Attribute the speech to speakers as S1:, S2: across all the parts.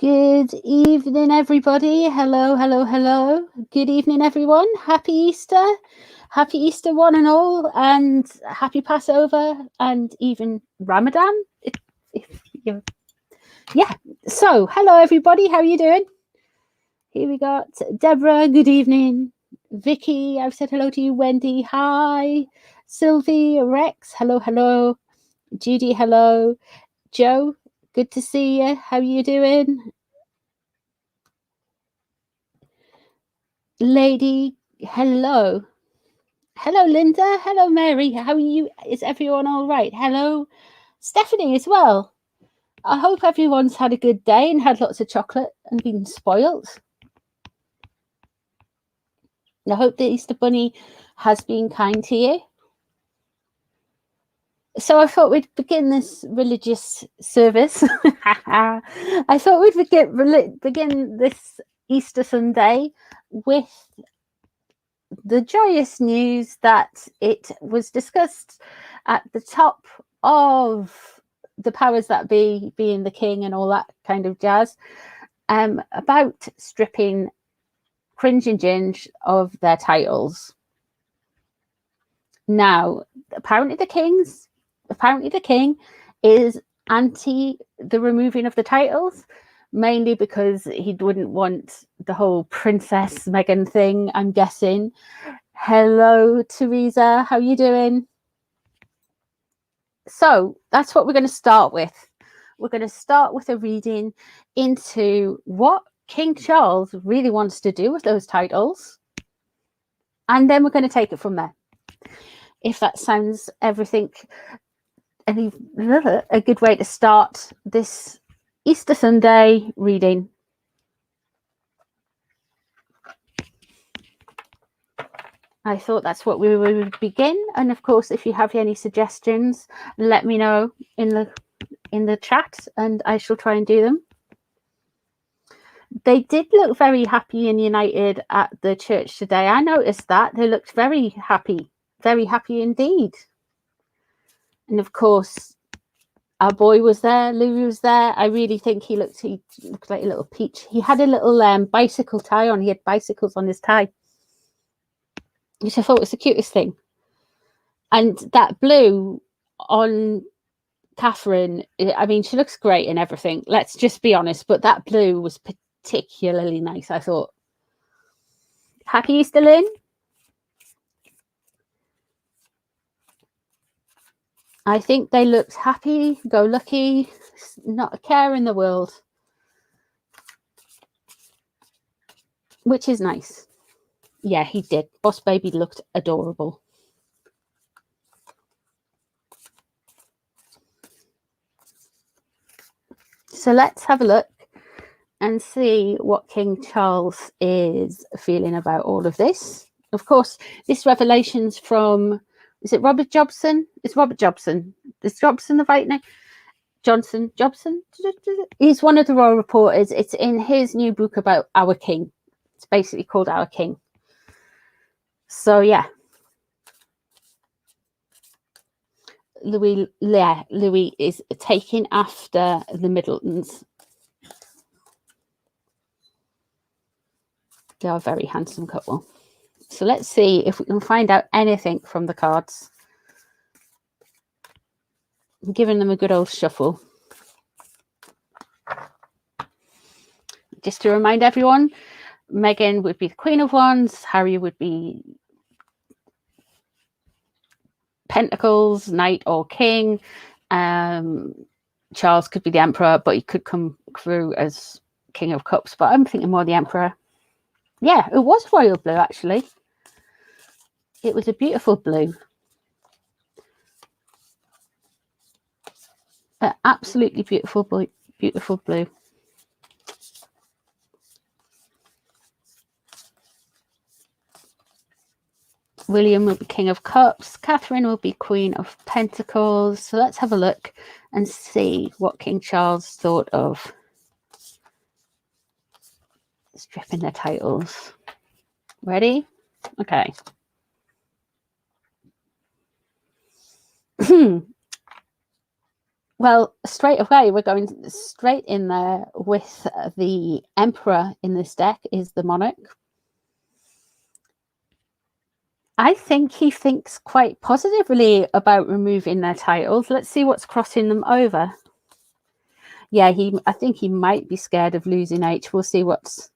S1: Good evening, everybody. Hello, hello, hello. Good evening, everyone. Happy Easter. Happy Easter, one and all, and happy Passover, and even Ramadan. Yeah. So, hello, everybody. How are you doing? Here we got Deborah. Good evening. Vicky, I've said hello to you. Wendy, hi. Sylvie, Rex, hello, hello. Judy, hello. Joe, good to see you. How are you doing? Lady, hello. Hello, Linda. Hello, Mary. How are you? Is everyone all right? Hello, Stephanie as well. I hope everyone's had a good day and had lots of chocolate and been spoilt. I hope the Easter Bunny has been kind to you. So I thought we'd begin this religious service. I thought we'd begin this Easter Sunday with the joyous news that it was discussed at the top of the powers that be, being the king and all that kind of jazz, about stripping Cringe and Ginge of their titles. Now, apparently the king is anti the removing of the titles, mainly because he wouldn't want the whole Princess Meghan thing, I'm guessing. Hello, Teresa. How are you doing? So that's what we're going to start with. We're going to start with a reading into what King Charles really wants to do with those titles. And then we're going to take it from there. If that sounds a good way to start this Easter Sunday reading. I thought that's what we would begin. And of course, if you have any suggestions, let me know in the chat and I shall try and do them. They did look very happy and united at the church today. I noticed that. They looked very happy indeed. And of course, our boy was there, Louis was there. I really think he looked like a little peach. He had a little bicycle tie on. He had bicycles on his tie, which I thought was the cutest thing. And that blue on Catherine, I mean, she looks great and everything. Let's just be honest. But that blue was particularly nice, I thought. Happy Easter, Lynn. I think they looked happy, go lucky, not a care in the world, which is nice. Yeah, he did. Boss Baby looked adorable. So let's have a look and see what King Charles is feeling about all of this. Of course, this revelation's from, is it Robert Jobson? It's Robert Jobson. Is Jobson the right name? Jobson? He's one of the royal reporters. It's in his new book about our king. It's basically called Our King. So yeah. Louis is taking after the Middletons. They are a very handsome couple. So let's see if we can find out anything from the cards. I'm giving them a good old shuffle. Just to remind everyone, Meghan would be the Queen of Wands, Harry would be Pentacles, Knight or King. Charles could be the Emperor, but he could come through as King of Cups. But I'm thinking more the Emperor. Yeah, it was royal blue, actually. It was a beautiful blue. An absolutely beautiful blue. Beautiful blue. William will be King of Cups. Catherine will be Queen of Pentacles. So let's have a look and see what King Charles thought of stripping their titles. Ready? Okay. Well, straight away, we're going straight in there with the Emperor in this deck is the Monarch. I think he thinks quite positively about removing their titles. Let's see what's crossing them over. Yeah, I think he might be scared of losing H. We'll see what's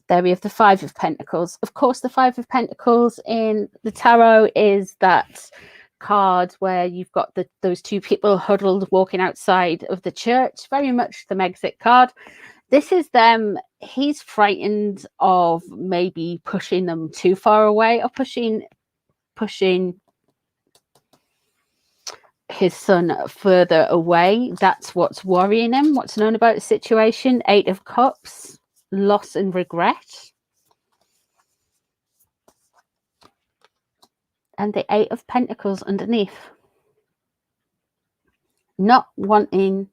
S1: there. We have the Five of Pentacles. Of course, the Five of Pentacles in the tarot is that card where you've got those two people huddled walking outside of the church. Very much the Megxit card. This is them. He's frightened of maybe pushing them too far away or pushing his son further away. That's what's worrying him. What's known about the situation? Eight of Cups, loss and regret. And the Eight of Pentacles underneath. Not wanting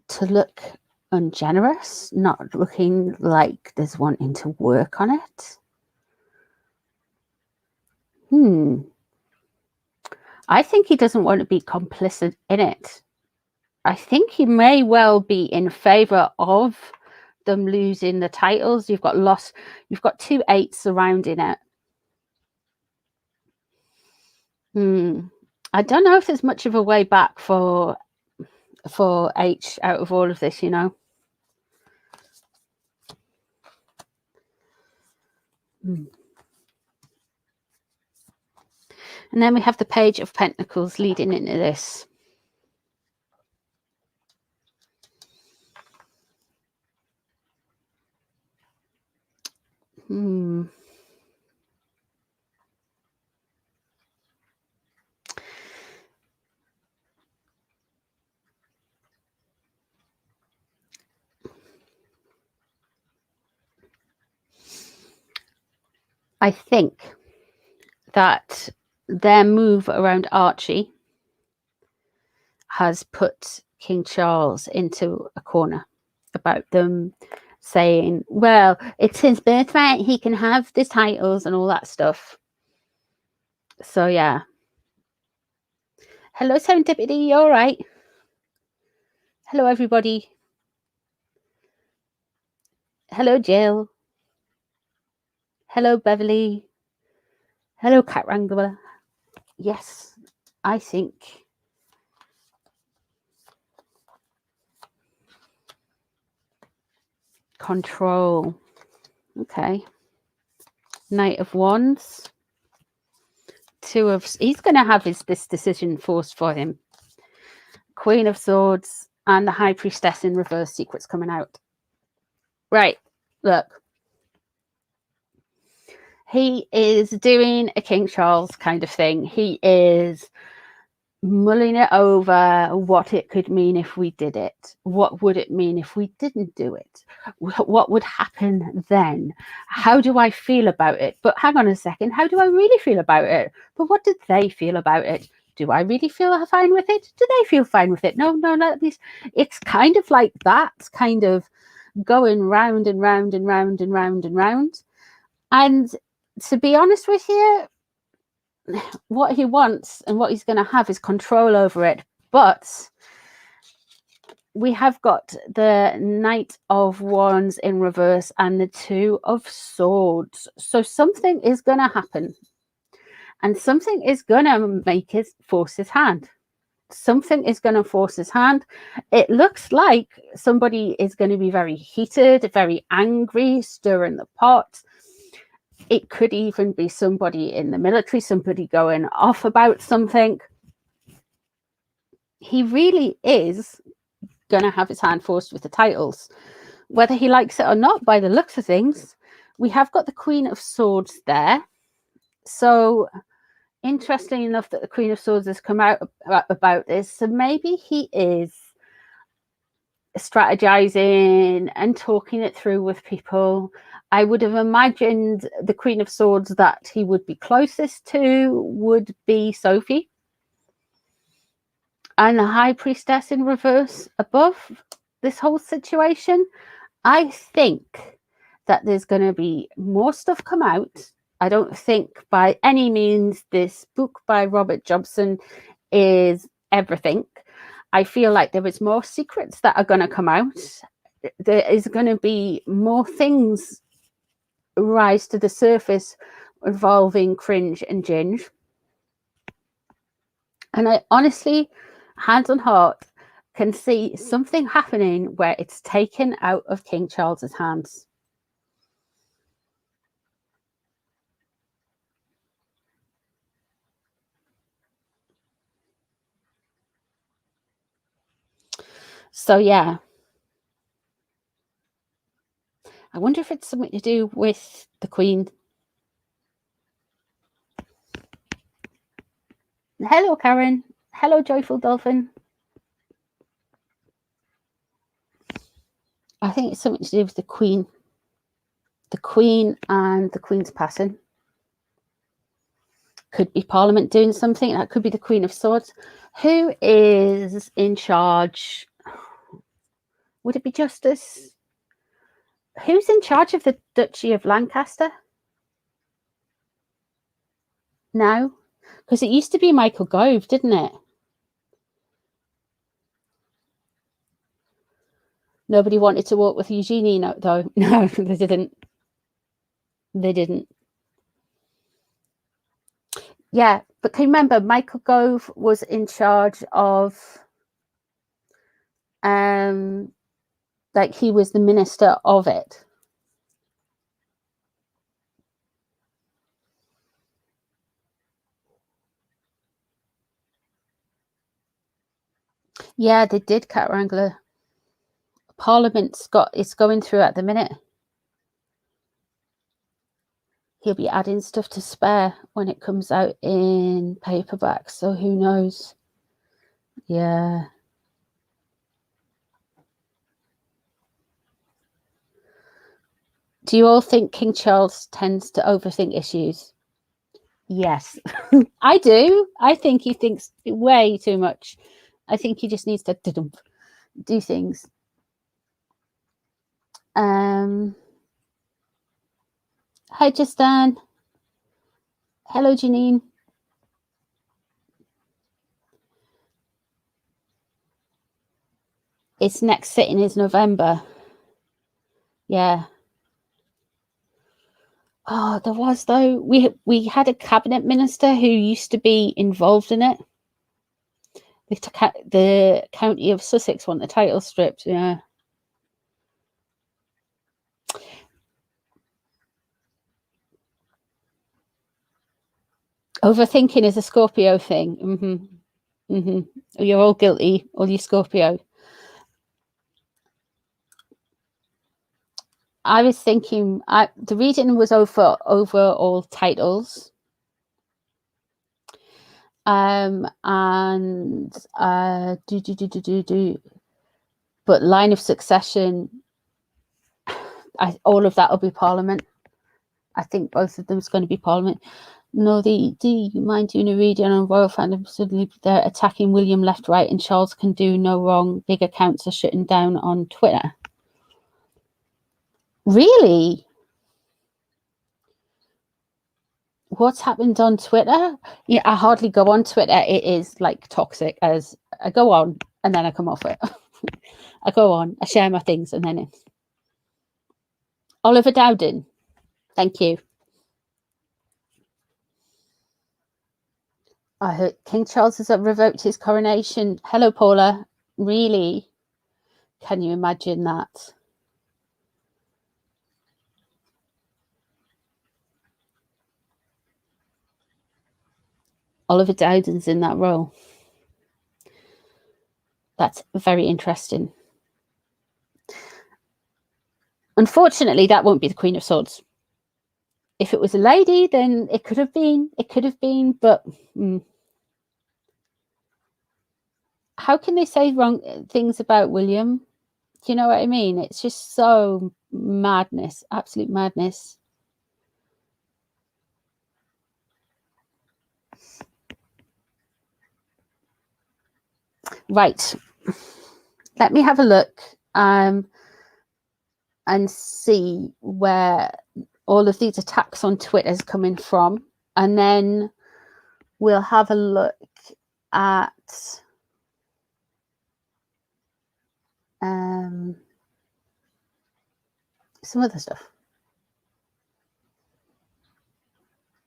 S1: to look ungenerous, not looking like there's wanting to work on it. I think he doesn't want to be complicit in it. I think he may well be in favor of them losing the titles. You've got loss. You've got two eights surrounding it. I don't know if there's much of a way back for H out of all of this, you know. And then we have the Page of Pentacles leading into this. I think that their move around Archie has put King Charles into a corner about them saying, well, it's his birthright, he can have the titles and all that stuff. So yeah. Hello, Serendipity, you all right? Hello, everybody. Hello, Jill. Hello, Beverly. Hello, Cat Wrangler. Yes, I think control. Okay. Knight of Wands. He's going to have this decision forced for him. Queen of Swords and the High Priestess in reverse. Secrets coming out. Right, look. He is doing a King Charles kind of thing. He is mulling it over what it could mean if we did it. What would it mean if we didn't do it? What would happen then? How do I feel about it? But hang on a second, how do I really feel about it? But what did they feel about it? Do I really feel fine with it? Do they feel fine with it? No, it's kind of like that, kind of going round and round and round and round and round. And to be honest with you, what he wants and what he's going to have is control over it. But we have got the Knight of Wands in reverse and the Two of Swords. So something is going to happen. And something is going to force his hand. Something is going to force his hand. It looks like somebody is going to be very heated, very angry, stirring the pot. It could even be somebody in the military, somebody going off about something. He really is going to have his hand forced with the titles, whether he likes it or not. By the looks of things, we have got the Queen of Swords there. So interesting enough that the Queen of Swords has come out about this. So maybe he is strategizing and talking it through with people. I would have imagined the Queen of Swords that he would be closest to would be Sophie. And the High Priestess in reverse above this whole situation. I think that there's going to be more stuff come out. I don't think by any means this book by Robert Jobson is everything. I feel like there is more secrets that are going to come out. There is going to be more things rise to the surface involving Cringe and Ginge. And I honestly, hand on heart, can see something happening where it's taken out of King Charles's hands. So yeah, I wonder if it's something to do with the Queen. Hello, Karen. Hello, Joyful Dolphin. I think it's something to do with the Queen. The Queen and the Queen's passing. Could be Parliament doing something. That could be the Queen of Swords. Who is in charge? Would it be Justice? Who's in charge of the Duchy of Lancaster now? Because it used to be Michael Gove, didn't it? Nobody wanted to walk with Eugenie, though. No, they didn't. They didn't. Yeah, but can you remember Michael Gove was in charge of, like he was the minister of it. Yeah, they did, Cat Wrangler. Parliament's it's going through at the minute. He'll be adding stuff to spare when it comes out in paperback, so who knows? Yeah. Do you all think King Charles tends to overthink issues? Yes, I do. I think he thinks way too much. I think he just needs to do things. Hi, Justin. Hello, Janine. Its next sitting is November. Yeah. Oh, there was, though. We had a cabinet minister who used to be involved in it. The County of Sussex won the title stripped. Yeah. Overthinking is a Scorpio thing. You're all guilty, all you Scorpio. I was thinking, the reading was over all titles. But line of succession, all of that will be Parliament. I think both of them is going to be Parliament. No, do you mind doing a reading on royal fandom? Suddenly they're attacking William left, right, and Charles can do no wrong. Big accounts are shutting down on Twitter. Really? What's happened on Twitter? Yeah, I hardly go on Twitter. It is like toxic. As I go on and then I come off it. I go on, I share my things, and then it's Oliver Dowden. Thank you. I heard King Charles has revoked his coronation. Hello, Paula. Really? Can you imagine that? Oliver Dowden's in that role. That's very interesting. Unfortunately, that won't be the Queen of Swords. If it was a lady, then it could have been. It could have been, but how can they say wrong things about William? Do you know what I mean? It's just so madness, absolute madness. Right. Let me have a look. and see where all of these attacks on Twitter is coming from, and then we'll have a look at some other stuff.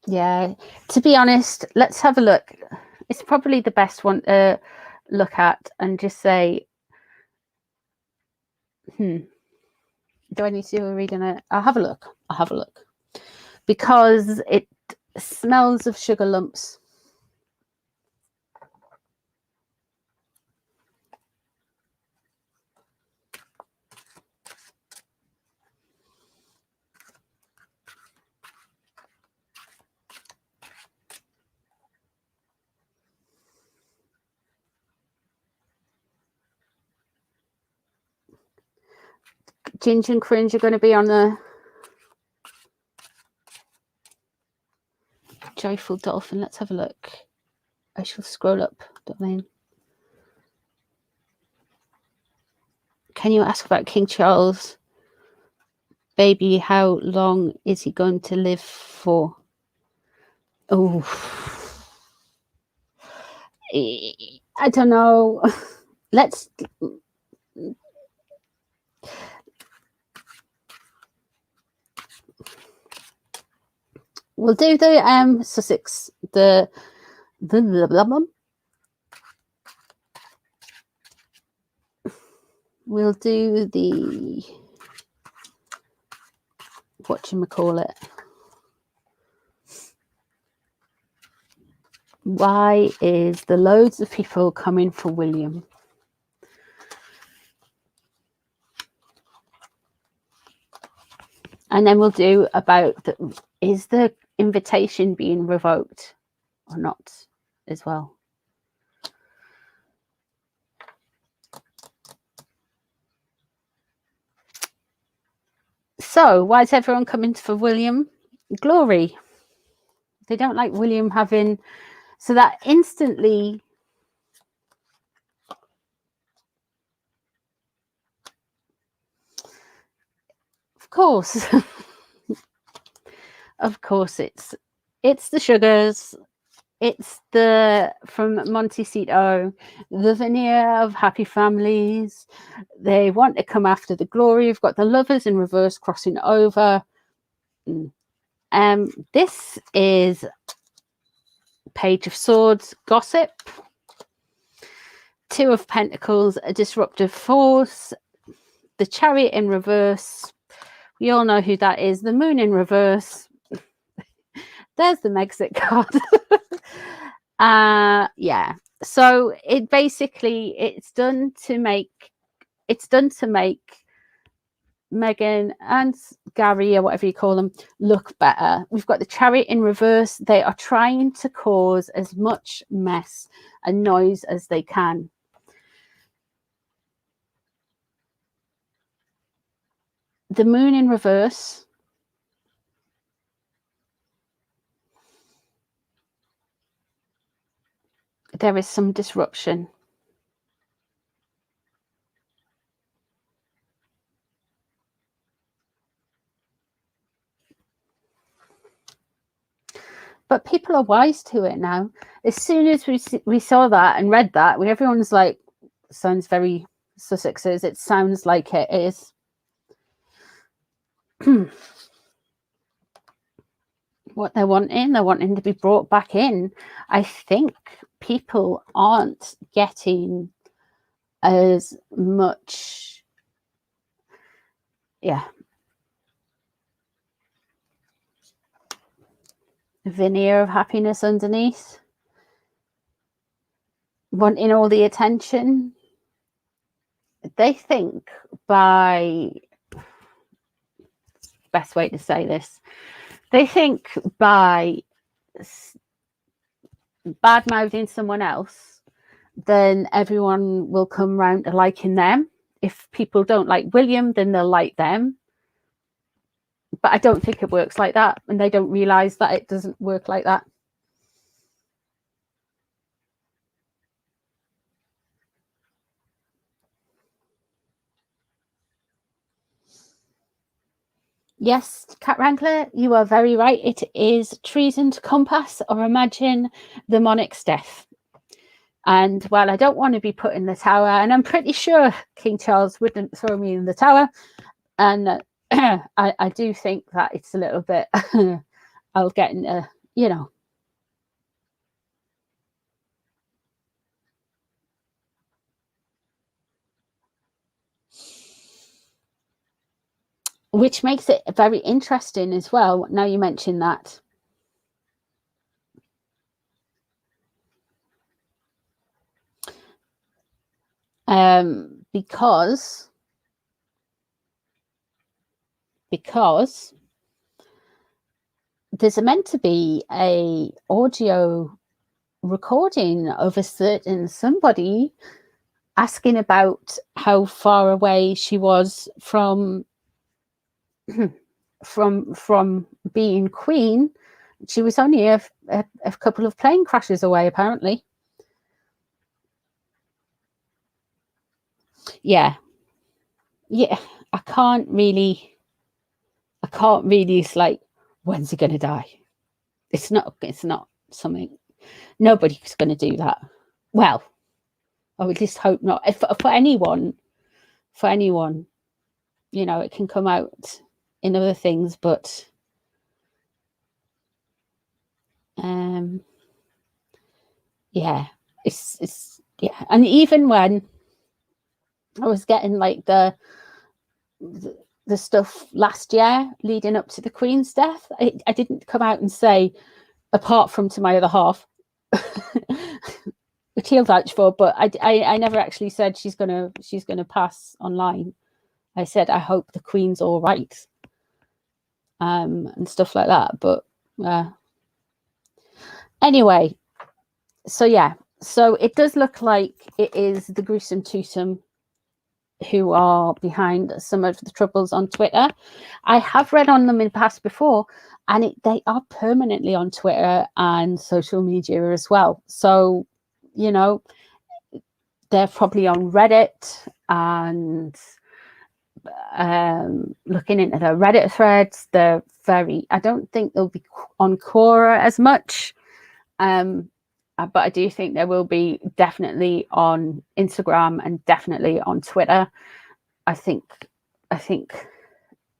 S1: Yeah, to be honest, let's have a look. It's probably the best one to look at and just say, do I need to do a reading it? I'll have a look. I'll have a look. Because it smells of sugar lumps. Ginger and Cringe are going to be on the Joyful Dolphin. Let's have a look. I shall scroll up, darling. Can you ask about King Charles? Baby, how long is he going to live for? Oh, I don't know. Let's... We'll do the Sussex, the we'll do the whatchamacallit. Why is there loads of people coming for William? And then we'll do about is the invitation being revoked or not as well. So why is everyone coming for William? Glory. They don't like William having, so that instantly of course of course it's the sugars, it's the from Montecito, the veneer of happy families. They want to come after the glory. You've got the lovers in reverse crossing over. This is Page of Swords, gossip. Two of Pentacles, a disruptive force. The Chariot in reverse. We all know who that is. The Moon in reverse. There's the Megxit card. Yeah. So it basically it's done to make Meghan and Gary, or whatever you call them, look better. We've got the Chariot in reverse. They are trying to cause as much mess and noise as they can. The Moon in reverse. There is some disruption. But people are wise to it now. As soon as we saw that and read that, everyone's like, sounds very Sussexes. It sounds like it is. What they're wanting to be brought back in. I think people aren't getting as much, veneer of happiness underneath, wanting all the attention. They think best way to say this, they think by bad mouthing someone else, then everyone will come round to liking them. If people don't like William, then they'll like them. But I don't think it works like that, and they don't realize that it doesn't work like that. Yes, Cat Wrangler, you are very right. It is treason to compass or imagine the monarch's death. And while I don't want to be put in the tower, and I'm pretty sure King Charles wouldn't throw me in the tower, and I do think that it's a little bit, I'll get in, you know. Which makes it very interesting as well. Now you mention that. Because there's meant to be a audio recording of a certain somebody asking about how far away she was from from being queen. She was only a couple of plane crashes away, apparently. Yeah, I can't really. It's like, when's he gonna die? It's not something. Nobody's gonna do that. Well, I would just hope not. If for anyone, you know, it can come out in other things, but yeah, it's yeah. And even when I was getting like the stuff last year leading up to the Queen's death, I didn't come out and say, apart from to my other half, which he'll vouch for, but I never actually said she's gonna pass online. I said I hope the Queen's all right, and stuff like that. But anyway, so yeah, so it does look like it is the gruesome twosome who are behind some of the troubles on Twitter. I have read on them in the past before, and they are permanently on Twitter and social media as well. So, you know, they're probably on Reddit and looking into their Reddit threads. They're I don't think they'll be on Quora as much. But I do think there will be definitely on Instagram and definitely on Twitter. I think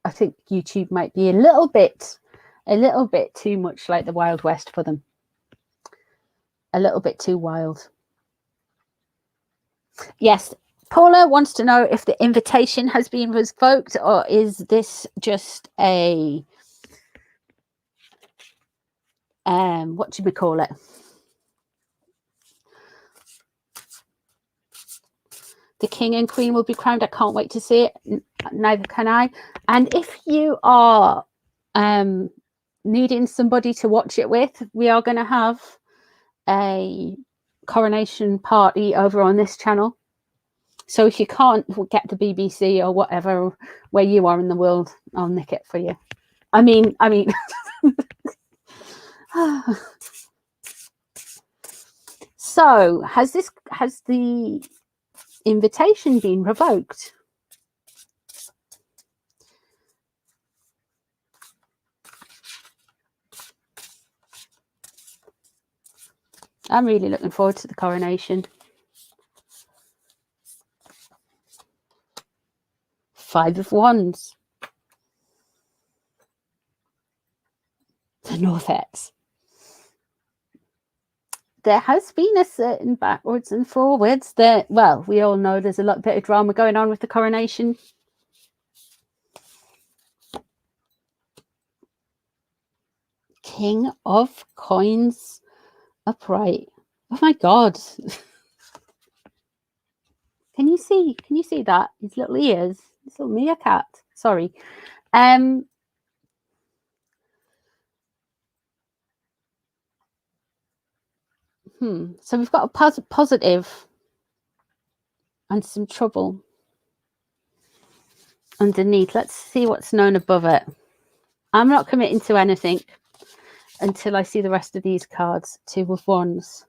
S1: YouTube might be a little bit too much like the Wild West for them. A little bit too wild. Yes, Paula wants to know if the invitation has been revoked, or is this just a what should we call it? The King and Queen will be crowned. I can't wait to see it. Neither can I. And if you are needing somebody to watch it with, we are going to have a coronation party over on this channel. So if you can't get the BBC or whatever where you are in the world, I'll nick it for you. I mean. So has the invitation been revoked? I'm really looking forward to the coronation. 5 of Wands. The North hexe. There has been a certain backwards and forwards that, well, we all know there's a bit of drama going on with the coronation. King of Coins upright. Oh my God. Can you see that? His little ears, his little meerkat. Sorry. So we've got a positive and some trouble underneath. Let's see what's known above it. I'm not committing to anything until I see the rest of these cards. 2 of Wands.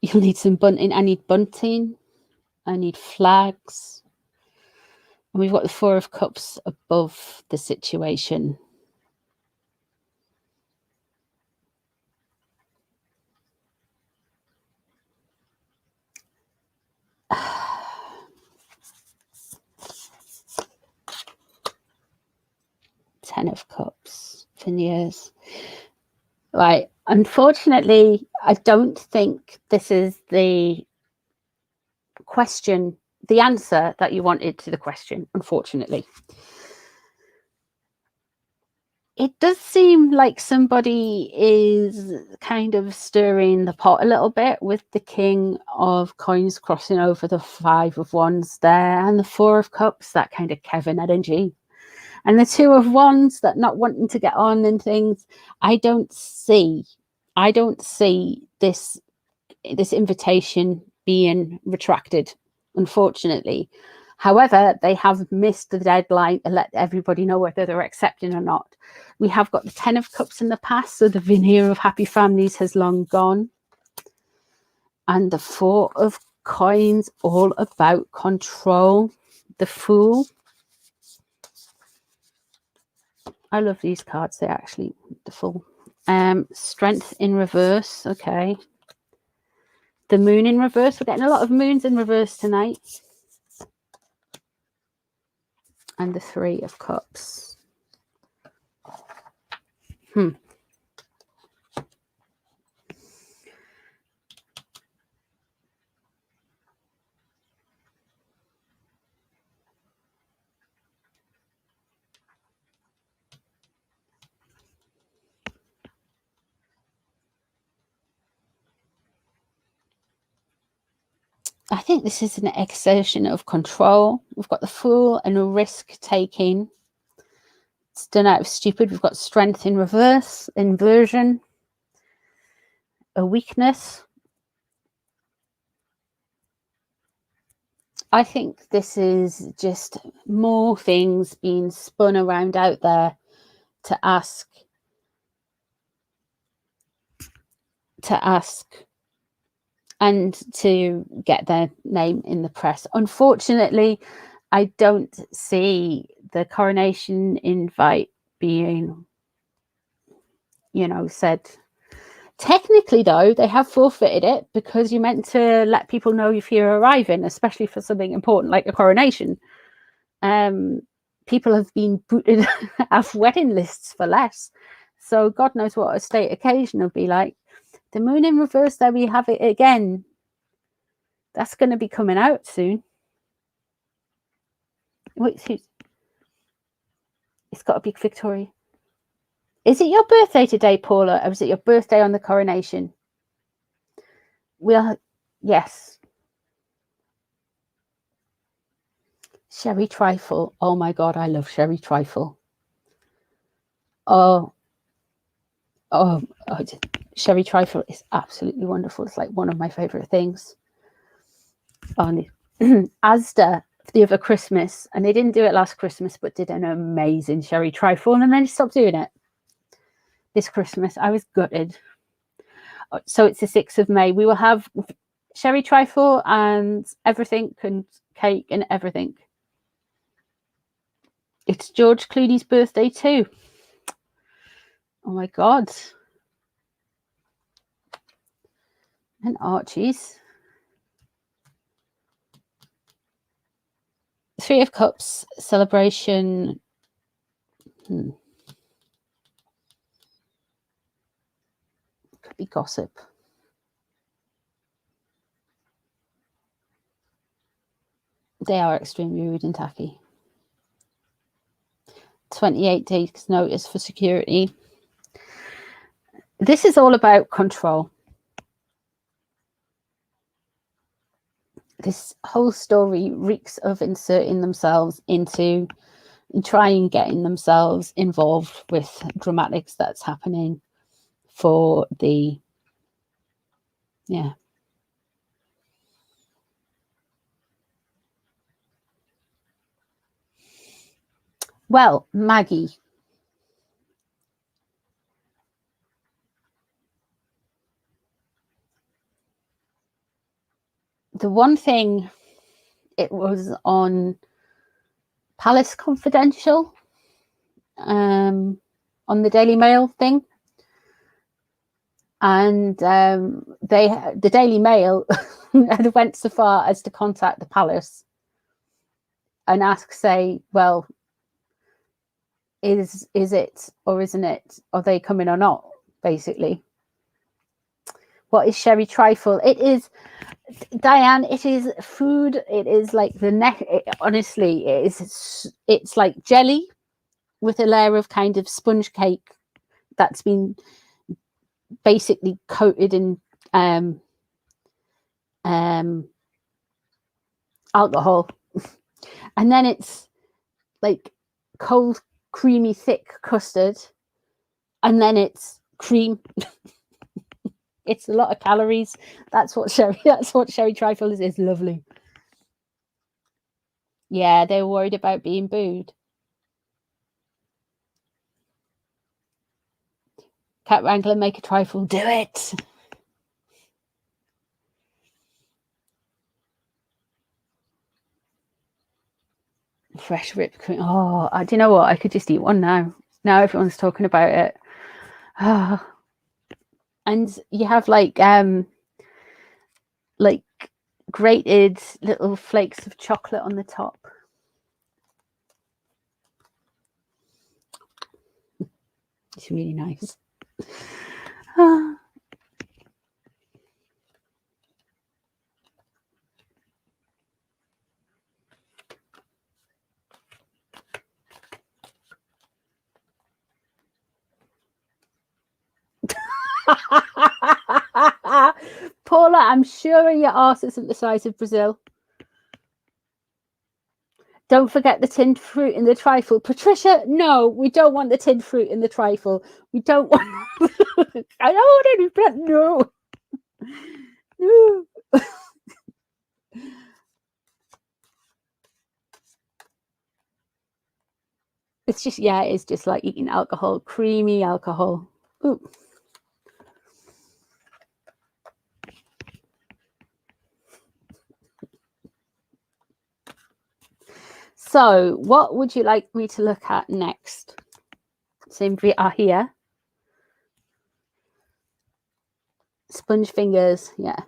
S1: You'll need some bunting. I need bunting. I need flags. And we've got the Four of Cups above the situation. Ten of Cups, veneers. Right. Unfortunately, I don't think this is the question, the answer that you wanted to the question, unfortunately. It does seem like somebody is kind of stirring the pot a little bit with the King of Coins crossing over the Five of Wands there, and the Four of Cups, that kind of Coven energy. And the Two of Wands, that not wanting to get on and things. I don't see this invitation being retracted, unfortunately. However, they have missed the deadline to let everybody know whether they're accepting or not. We have got the Ten of Cups in the past, so the veneer of happy families has long gone. And the Four of Coins, all about control. The Fool. I love these cards. They're actually wonderful. Strength in reverse. Okay. The Moon in reverse. We're getting a lot of moons in reverse tonight. And the Three of Cups. I think this is an exertion of control. We've got the Fool and a risk taking. It's done out of stupid. We've got strength in reverse, inversion, a weakness. I think this is just more things being spun around out there to ask and to get their name in the press. Unfortunately, I don't see the coronation invite being, said. Technically, though, they have forfeited it because you're meant to let people know if you're arriving, especially for something important like a coronation. People have been booted off wedding lists for less. So God knows what a state occasion will be like. The Moon in reverse, there we have it again. That's going to be coming out soon. Wait, it's got a big Victoria. Is it your birthday today, Paula, or is it your birthday on the coronation? Yes. Sherry trifle. Oh my God, I love sherry trifle. Oh, sherry trifle is absolutely wonderful. It's like one of my favorite things. Asda the other Christmas, and they didn't do it last Christmas, but did an amazing sherry trifle, and then they stopped doing it this Christmas. I was gutted. So it's the 6th of May. We will have sherry trifle and everything, and cake and everything. It's George Clooney's birthday too. Oh my God. And Archie's. Three of Cups, celebration. Could be gossip. They are extremely rude and tacky. 28 days notice for security. This is all about control. This whole story reeks of inserting themselves into and trying getting themselves involved with dramatics that's happening for the Well, Maggie, the one thing, it was on Palace Confidential on the Daily Mail thing. And the Daily Mail had went so far as to contact the palace and ask, say, well, is it or isn't it? Are they coming or not? Basically, what is sherry trifle? It is, Diane. It is food. It is like the neck. Honestly, it is. It's like jelly with a layer of kind of sponge cake that's been basically coated in alcohol, and then it's like cold, creamy, thick custard, and then it's cream. It's a lot of calories. That's what sherry trifle is. It's lovely. Yeah, they were worried about being booed. Cat wrangler, make a trifle. Do it. Fresh whipped cream. Oh, do you know what? I could just eat one now. Now everyone's talking about it. Oh. And you have like grated little flakes of chocolate on the top. It's really nice. Paula, I'm sure your arse isn't the size of Brazil. Don't forget the tinned fruit in the trifle. Patricia, no, we don't want the tinned fruit in the trifle. We don't want. I don't want any blood. No. No. It's just, yeah, it's just like eating alcohol, creamy alcohol. Ooh. So, what would you like me to look at next? Same we are here. Sponge fingers, yeah.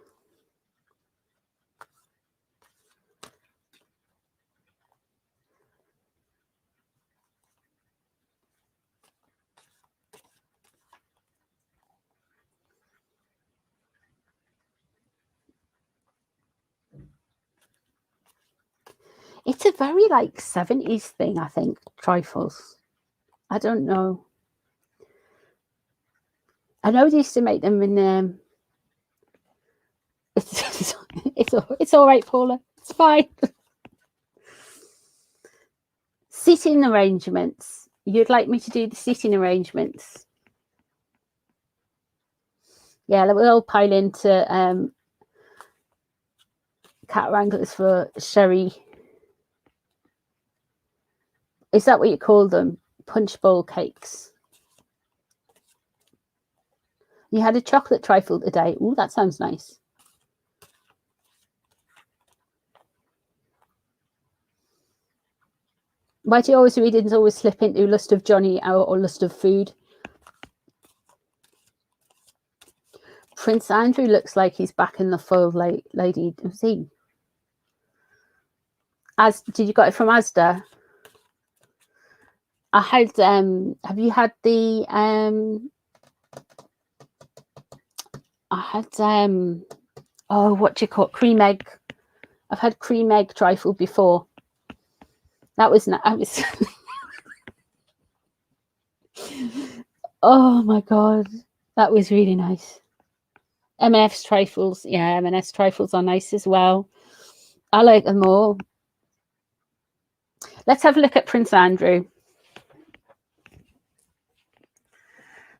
S1: It's a very like 70s thing, I think, trifles. I don't know. I know they used to make them in it's all right, Paula. It's fine. Seating arrangements. You'd like me to do the seating arrangements? Yeah, we'll all pile into cat wranglers for sherry. Is that what you call them? Punch bowl cakes. You had a chocolate trifle today. Oh, that sounds nice. Why do you always read it always slip into lust of Johnny or lust of food? Prince Andrew looks like he's back in the full lady. Was he? Did you got it from Asda? I had have you had the I had oh, what do you call it? Cream egg. I've had cream egg trifle before. That was oh my god, that was really nice. M&S trifles, yeah, M&S trifles are nice as well. I like them all. Let's have a look at Prince Andrew.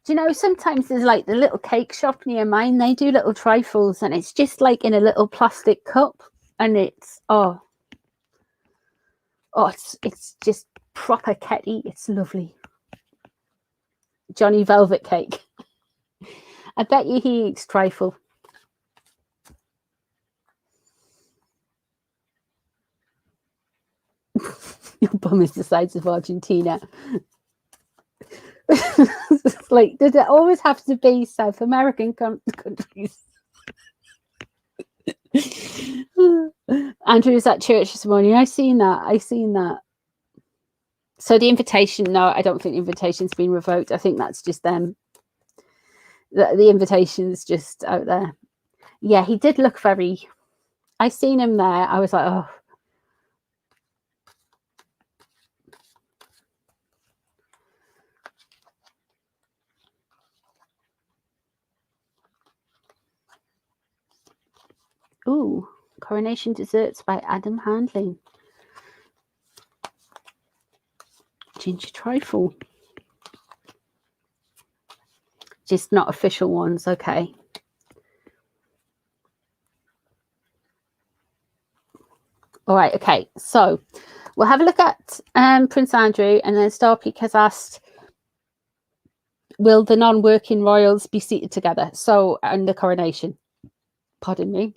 S1: Do you know, sometimes there's like the little cake shop near mine, they do little trifles and it's just like in a little plastic cup and it's it's just proper ketty. It's lovely. Johnny Velvet Cake. I bet you he eats trifle. Your promised the sides of Argentina. It's like, did it always have to be South American countries? Andrew was at church this morning. I seen that. So the invitation, no, I don't think the invitation's been revoked. I think that's just them. The invitation's just out there. Yeah, he did look very... I seen him there. I was like, oh. Ooh, Coronation Desserts by Adam Handling. Ginger trifle. Just not official ones, okay. All right, okay. So we'll have a look at Prince Andrew, and then Starpeak has asked, will the non-working royals be seated together? So, and the coronation. Pardon me.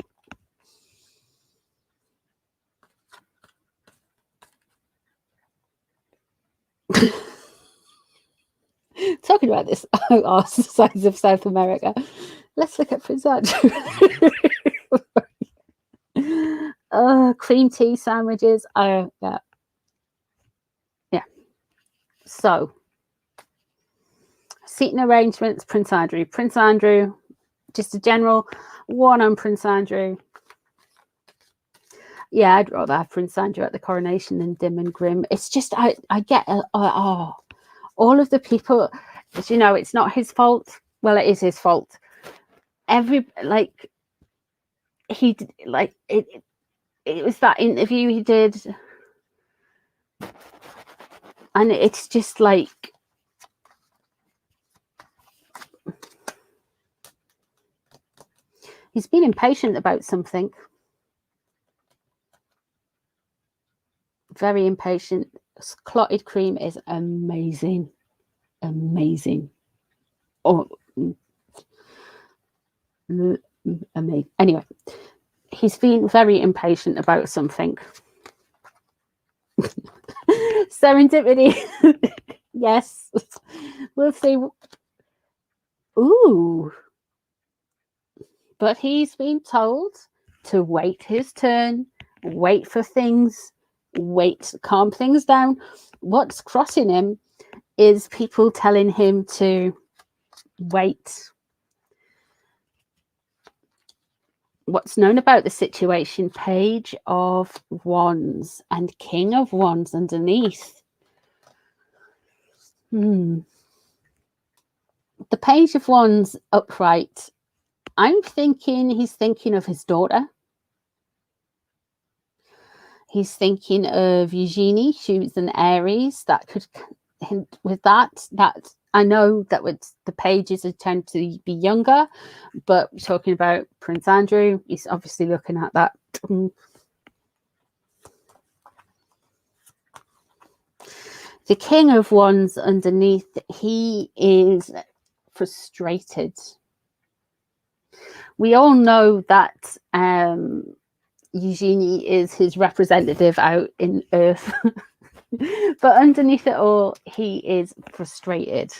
S1: Talking about this size of South America, let's look at Prince Andrew. Cream tea sandwiches. Yeah. So, seating arrangements. Prince Andrew. Just a general one on Prince Andrew. Yeah, I'd rather have Prince Andrew at the coronation than dim and grim. It's just I get all of the people, you know, it's not his fault. Well, it is his fault. It was that interview he did, and it's just like, he's been impatient about something. Very impatient. Clotted cream is amazing. Oh, amazing. Anyway, he's been very impatient about something. Serendipity. Yes, we'll see. Ooh, but he's been told to wait his turn, wait for things, wait, calm things down. What's crossing him is people telling him to wait. What's known about the situation? Page of Wands and King of Wands underneath. The Page of Wands upright. I'm thinking he's thinking of his daughter. He's thinking of Eugenie. She was an Aries. That could hint with that. That I know that with the pages tend to be younger, but we're talking about Prince Andrew. He's obviously looking at that. The King of Wands underneath. He is frustrated. We all know that Eugenie is his representative out in Earth. But underneath it all, he is frustrated.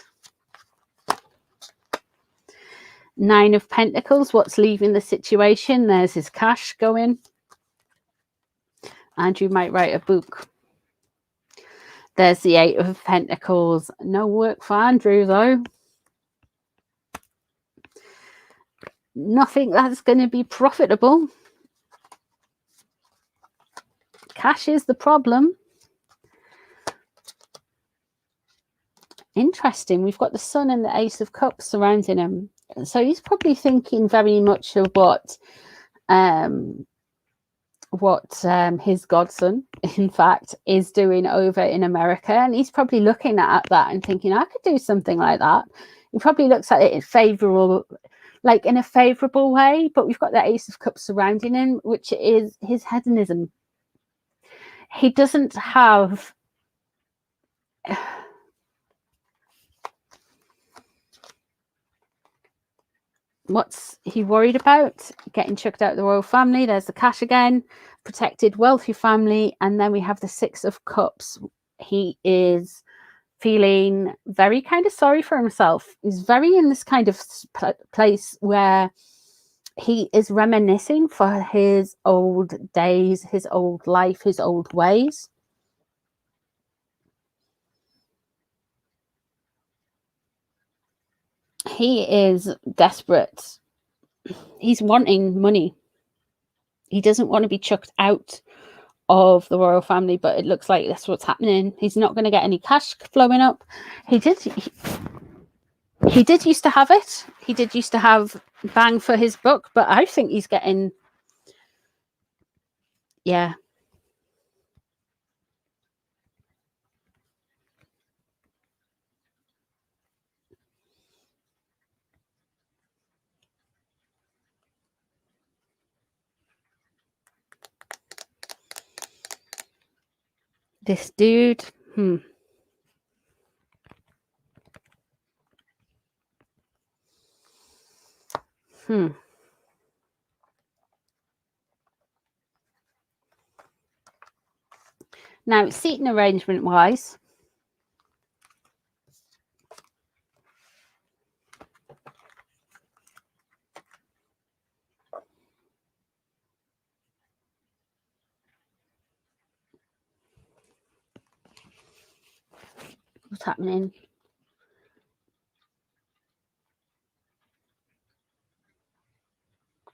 S1: Nine of Pentacles. What's leaving the situation? There's his cash going. Andrew might write a book. There's the Eight of Pentacles. No work for Andrew, though. Nothing that's going to be profitable. Cash is the problem. Interesting. We've got the Sun and the Ace of Cups surrounding him. So he's probably thinking very much of what his godson, in fact, is doing over in America. And he's probably looking at that and thinking, I could do something like that. He probably looks at it in favorable, like in a favorable way. But we've got the Ace of Cups surrounding him, which is his hedonism. He doesn't have... What's he worried about? Getting chucked out of the royal family. There's the cash again. Protected, wealthy family. And then we have the Six of Cups. he is feeling very kind of sorry for himself. He's very in this kind of place where he is reminiscing for his old days, his old life, his old ways. He is desperate. He's wanting money. He doesn't want to be chucked out of the royal family, but it looks like that's what's happening. He's not going to get any cash flowing up. He did used to have it. He did used to have bang for his book, but I think he's getting, yeah. This dude, Now, seating arrangement wise, what's happening?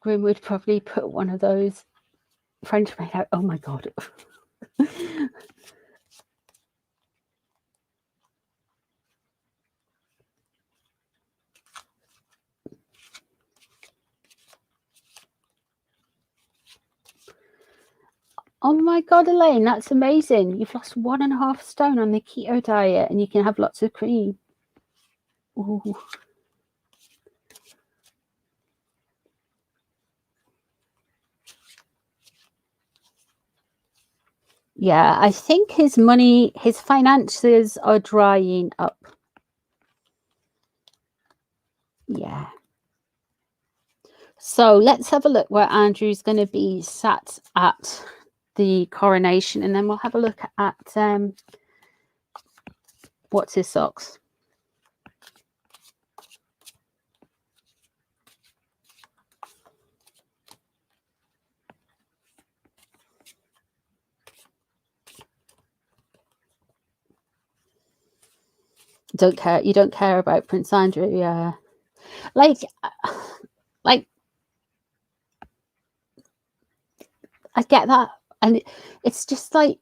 S1: Grim would probably put one of those French maid out. Oh my God. Oh my God, Elaine, that's amazing. You've lost 1.5 stone on the keto diet and you can have lots of cream. Ooh. Yeah, I think his money, his finances are drying up. Yeah. So let's have a look where Andrew's going to be sat at the coronation, and then we'll have a look at what's his socks. Don't care. You don't care about Prince Andrew, yeah. Like I get that, and it's just like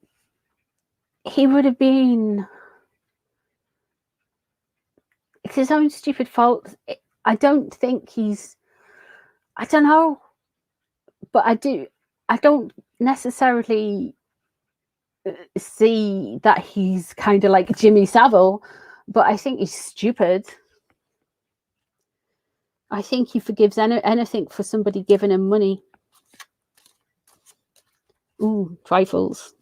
S1: he would have been. It's his own stupid fault. I don't think he's. I don't know, but I don't necessarily see that he's kind of like Jimmy Savile, but I think he's stupid. I think he forgives anything for somebody giving him money. Ooh, trifles.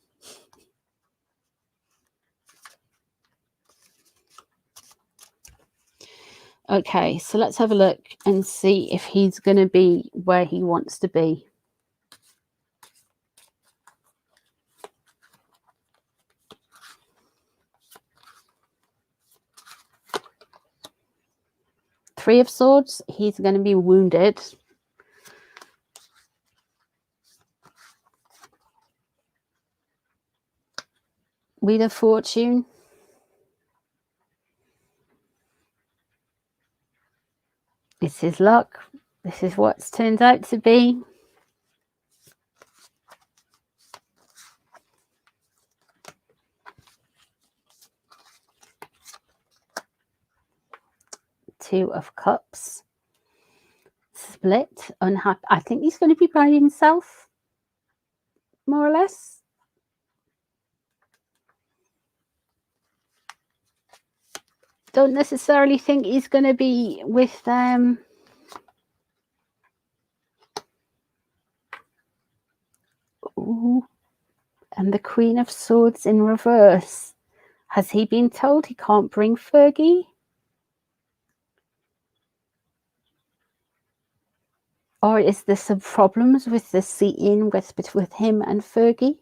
S1: Okay, so let's have a look and see if he's going to be where he wants to be. Three of Swords, he's going to be wounded. Wheel of Fortune. It's his luck. This is what's turned out to be. Two of Cups. Split, unhappy. I think he's going to be by himself, more or less. Don't necessarily think he's going to be with them. Ooh. And the Queen of Swords in reverse. Has he been told he can't bring Fergie? Or is there some problems with the seating with him and Fergie?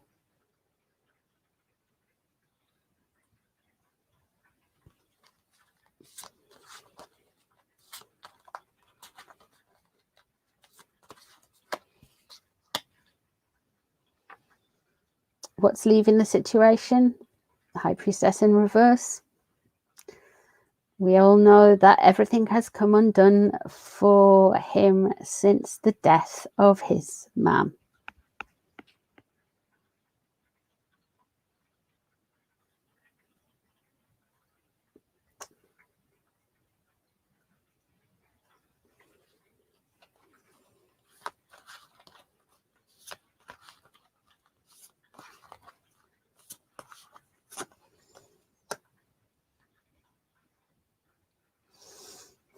S1: What's leaving the situation? High Priestess in reverse. We all know that everything has come undone for him since the death of his mum.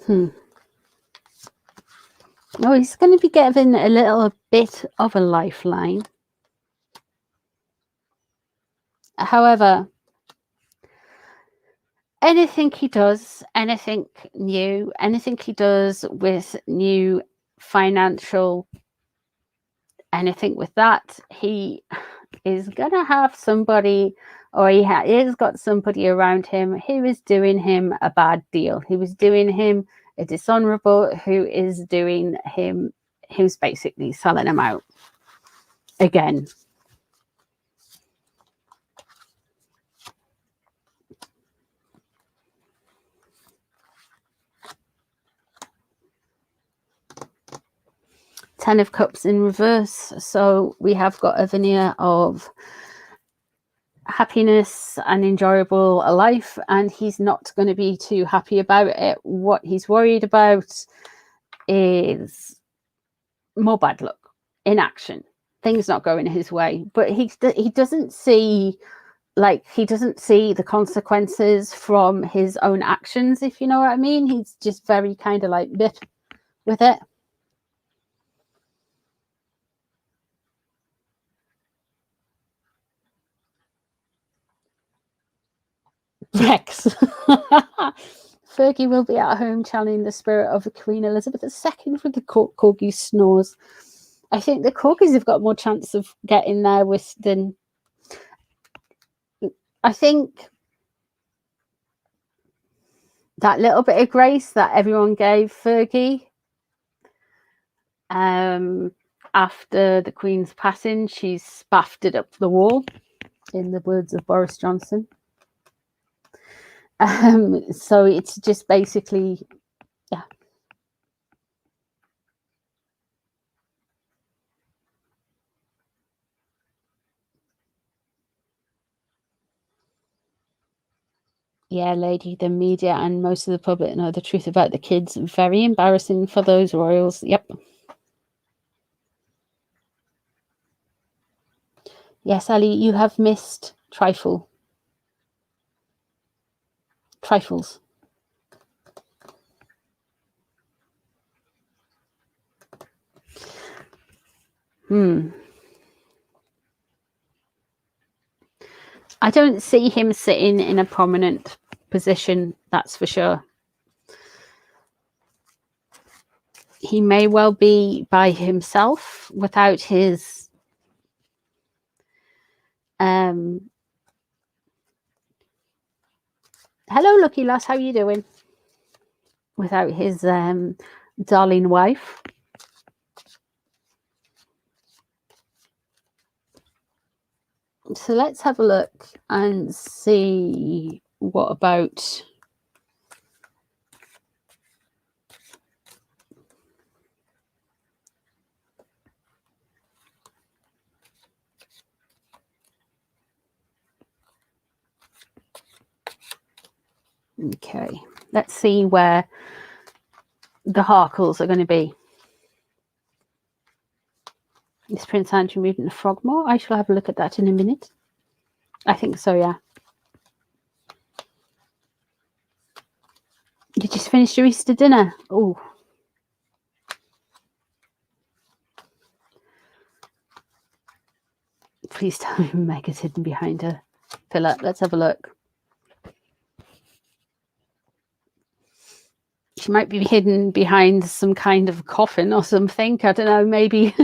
S1: Oh, he's going to be given a little bit of a lifeline. However, anything he does, anything new, anything he does with new financial, anything with that, he is going to have somebody, or he has got somebody around him who is doing him a bad deal. Who is doing him a dishonorable, who's basically selling him out again. Ten of Cups in reverse. So we have got a veneer of happiness and enjoyable life, and he's not going to be too happy about it. What he's worried about is more bad luck, inaction, things not going his way. But he doesn't see, like, he doesn't see the consequences from his own actions, if you know what I mean. He's just very kind of like bit with it. Hexe. Fergie will be at home channeling the spirit of Queen Elizabeth II with the corgi snores. I think the corgis have got more chance of getting there than I think that little bit of grace that everyone gave Fergie after the Queen's passing, she's spaffed it up the wall, in the words of Boris Johnson. So it's just basically, yeah. Yeah, lady, the media and most of the public know the truth about the kids. Very embarrassing for those royals. Yep. Yes, Ali, you have missed trifles. I don't see him sitting in a prominent position, that's for sure. He may well be by himself without his hello, lucky lass, how are you doing? Without his darling wife. So let's have a look and see what about okay, let's see where the Harkles are going to be. Is Prince Andrew moving to Frogmore? I shall have a look at that in a minute. I think so, yeah. You just finished your Easter dinner? Oh. Please tell me Meg's hidden behind a pillar. Let's have a look. She might be hidden behind some kind of coffin or something. I don't know, maybe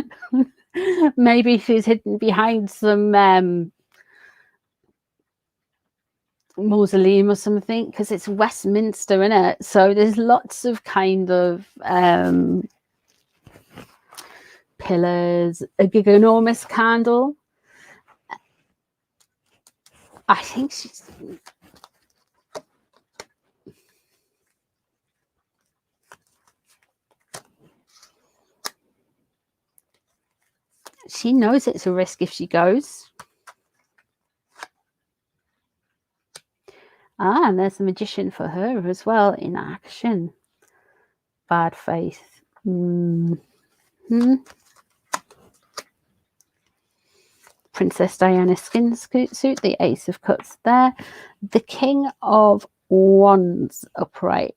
S1: maybe she's hidden behind some mausoleum or something, because it's Westminster, innit? So there's lots of kind of pillars, a giganormous candle. I think she knows it's a risk if she goes. Ah, and there's a magician for her as well in action. Bad faith. Princess Diana skin suit, the Ace of Cups there. The King of Wands upright.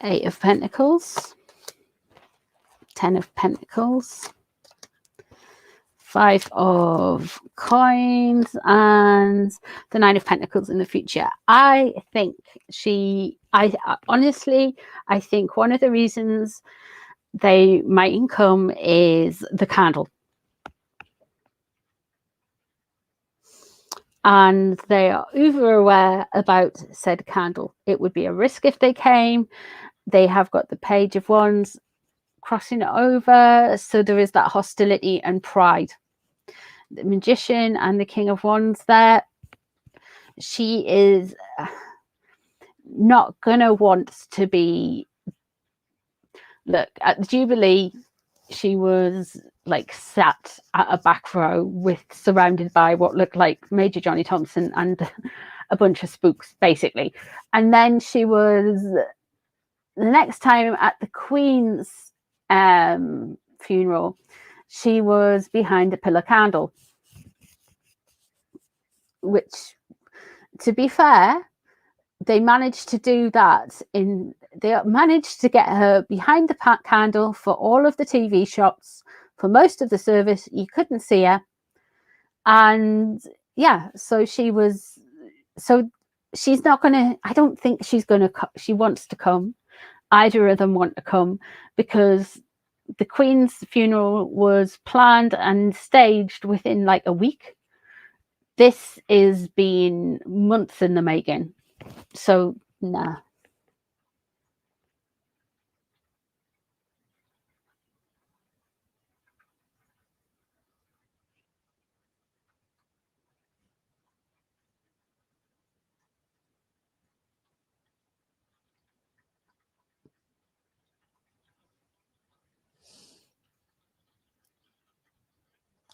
S1: Eight of Pentacles. 10 of Pentacles. 5 of Coins and the 9 of Pentacles in the future. I think honestly, I think one of the reasons they mightn't come is the candle. And they are uber aware about said candle. It would be a risk if they came. They have got the Page of Wands crossing it over. So there is that hostility and pride. The Magician and the King of Wands there. She is not going to want to be... Look, at the Jubilee, she was like sat at a back row surrounded by what looked like Major Johnny Thompson and a bunch of spooks, basically. And then she was, the next time at the Queen's funeral, she was behind a pillar candle, which, to be fair, they managed to do that they managed to get her behind the candle for all of the TV shots. For most of the service, you couldn't see her. And yeah, so she's not going to, I don't think she's going to, she wants to come. Either of them want to come, because the Queen's funeral was planned and staged within like a week. This is been months in the making. So, nah.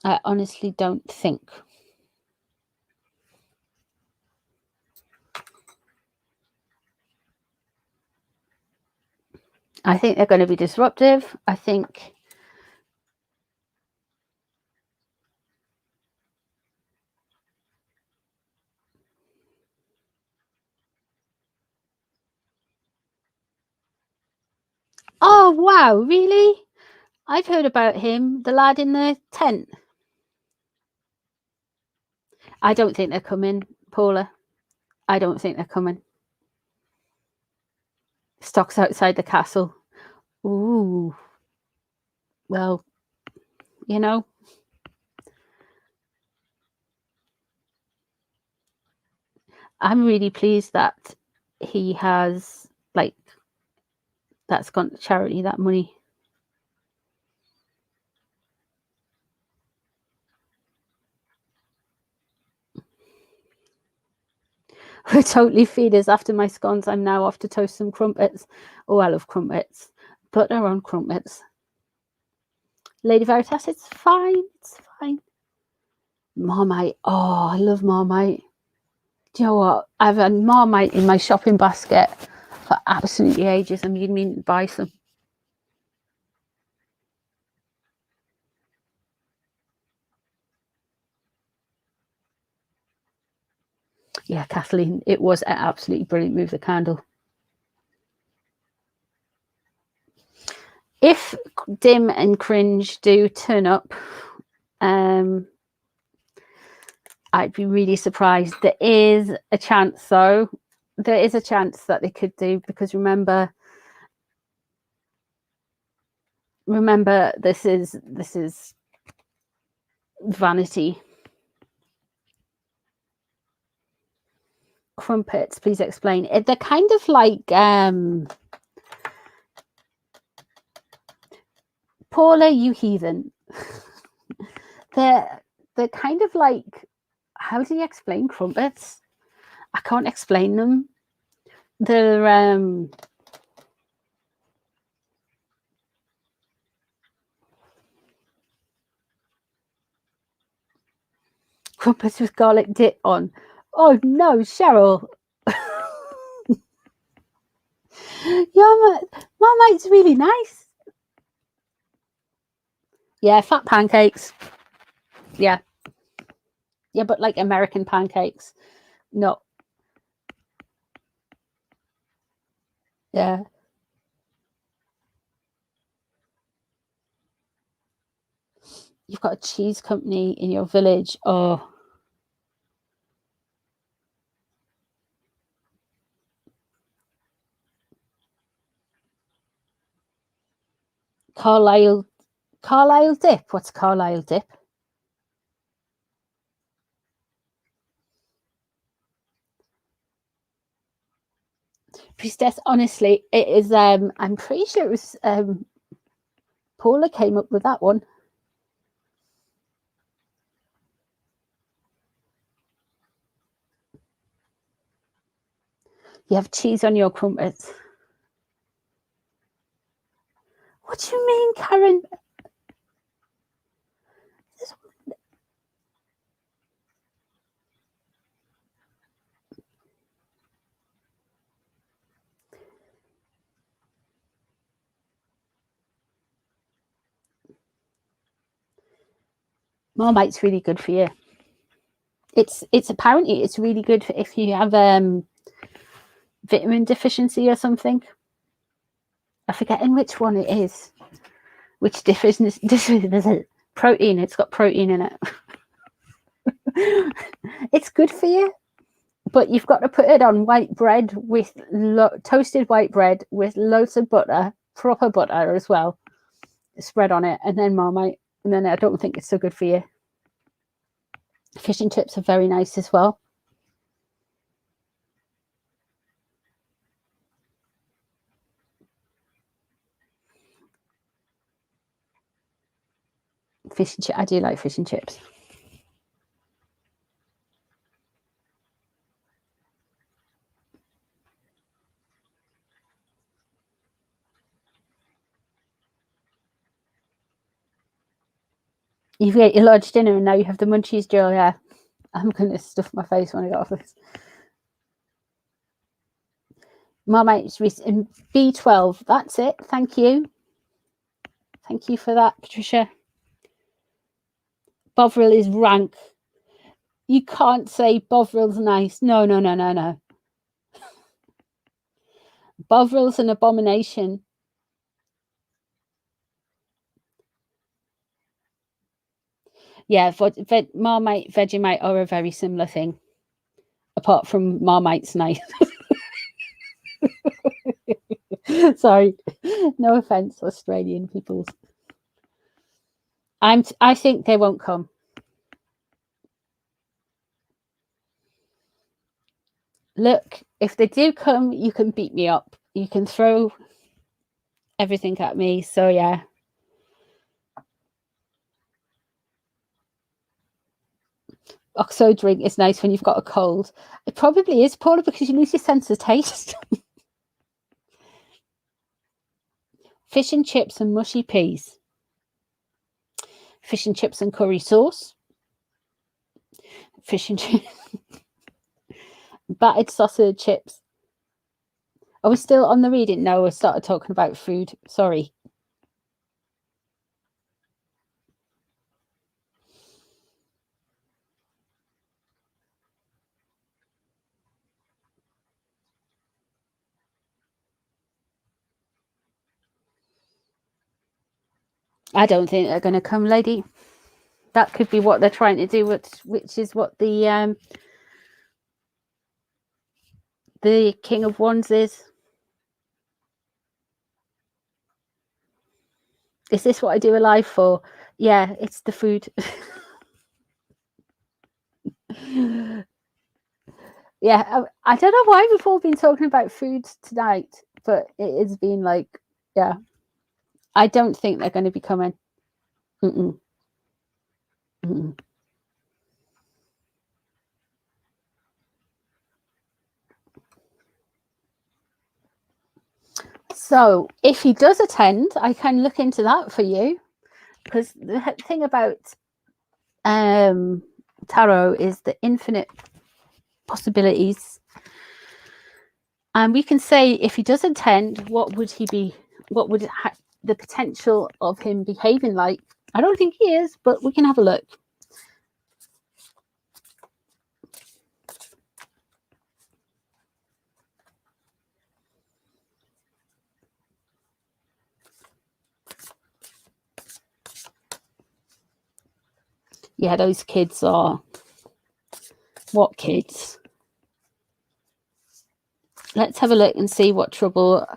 S1: I honestly don't think. I think they're going to be disruptive. I think oh wow, really? I've heard about him, the lad in the tent. I don't think they're coming, Paula. I don't think they're coming. Stock's outside the castle. Ooh. Well, you know. I'm really pleased that he has, like, that's gone to charity, that money. We're totally feeders. After my scones, I'm now off to toast some crumpets. Oh, I love crumpets. Butter on crumpets. Lady Veritas, it's fine. It's fine. Marmite. Oh, I love Marmite. Do you know what? I've had Marmite in my shopping basket for absolutely ages. I'm meaning to buy some. Yeah, Kathleen, it was an absolutely brilliant move, the candle. If Dim and Cringe do turn up, I'd be really surprised. There is a chance, though. There is a chance that they could do, because remember, this is vanity. Crumpets, please explain. They're kind of like Paula, you heathen. They're kind of like, how do you explain crumpets? I can't explain them. They're crumpets with garlic dip on. Oh no, Cheryl. Your Marmite's really nice. Yeah, fat pancakes. Yeah, but like American pancakes. No. Yeah. You've got a cheese company in your village. Oh. Carlisle dip. What's Carlisle dip? Priestess, honestly, it is I'm pretty sure it was Paula came up with that one. You have cheese on your crumpets. What do you mean, Karen? Marmite's really good for you. It's apparently it's really good for if you have vitamin deficiency or something. I'm forgetting which one it is. Which deficiency? There's a protein. It's got protein in it. It's good for you, but you've got to put it on white bread with toasted white bread with loads of butter, proper butter as well, spread on it, and then Marmite. And then I don't think it's so good for you. Fish and chips are very nice as well. Fish and chips. I do like fish and chips. You've got your large dinner and now you have the munchies, Jill. Yeah, I'm going to stuff my face when I get off this. Marmite in B12. That's it. Thank you. Thank you for that, Patricia. Bovril is rank. You can't say Bovril's nice. No. Bovril's an abomination. Yeah, Marmite, Vegemite are a very similar thing. Apart from Marmite's nice. Sorry. No offense, Australian peoples. I think they won't come. Look, if they do come, you can beat me up. You can throw everything at me. So yeah. Oxo drink is nice when you've got a cold. It probably is, Paula, because you lose your sense of taste. Fish and chips and mushy peas. Fish and chips and curry sauce. Fish and chips. Battered sausage chips. Are we still on the reading? No, we started talking about food. Sorry. I don't think they're going to come, lady. That could be what they're trying to do, which is what the King of Wands is. Is this what I do a live for? Yeah, it's the food. Yeah, I don't know why we've all been talking about food tonight, but it has been like, yeah. I don't think they're going to be coming. Mm-mm. Mm-mm. So if he does attend, I can look into that for you, because the thing about tarot is the infinite possibilities, and we can say if he does attend, what would he be, what would the potential of him behaving like. I don't think he is, but we can have a look. Yeah, those kids are, what kids? Let's have a look and see what trouble.